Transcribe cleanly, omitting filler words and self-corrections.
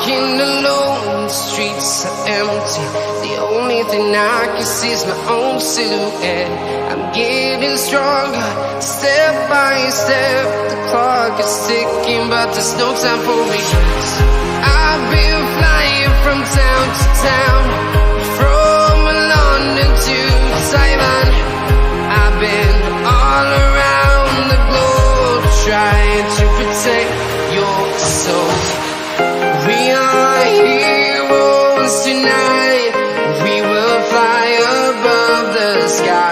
Walking alone, the streets are empty. The only thing I can see is my own silhouette. I'm getting stronger, step by step. The clock is ticking, but there's no time for regrets. I've been flying from town to town, from London to Taiwan. I've been all around the globe, trying to protect your soul. We are heroes tonight. We will fly above the sky.